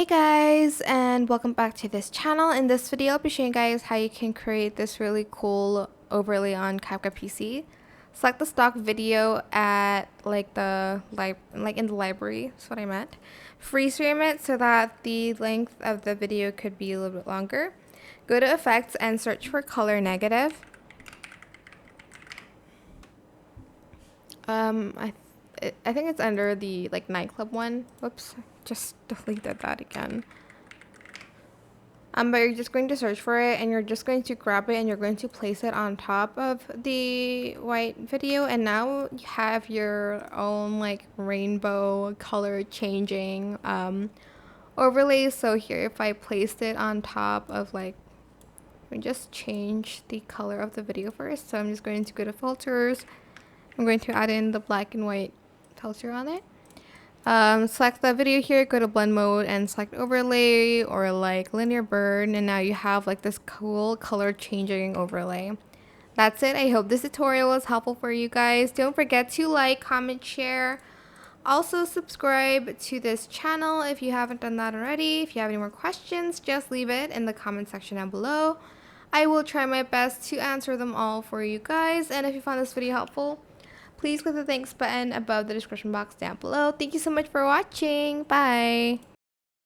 Hey guys, and welcome back to this channel. In this video I'll be showing you guys how you can create this really cool overlay on CapCut PC. Select the stock video at like in the library, that's what I meant. Freeze frame it so that the length of the video could be a little bit longer. Go to effects and search for color negative. I think it's under the nightclub one. Whoops, just deleted that again. But you're just going to search for it and you're just going to grab it and you're going to place it on top of the white video, and now you have your own rainbow color changing overlay. So here, if I placed it on top of let me just change the color of the video first. So I'm just going to go to filters. I'm going to add in the black and white filter on it. Select the video here, go to blend mode and select overlay or linear burn, and now you have this cool color changing overlay. That's it. I hope this tutorial was helpful for you guys. Don't forget to like, comment, share. Also subscribe to this channel if you haven't done that already. If you have any more questions, just leave it in the comment section down below. I will try my best to answer them all for you guys. And if you found this video helpful, please click the thanks button above the description box down below. Thank you so much for watching. Bye.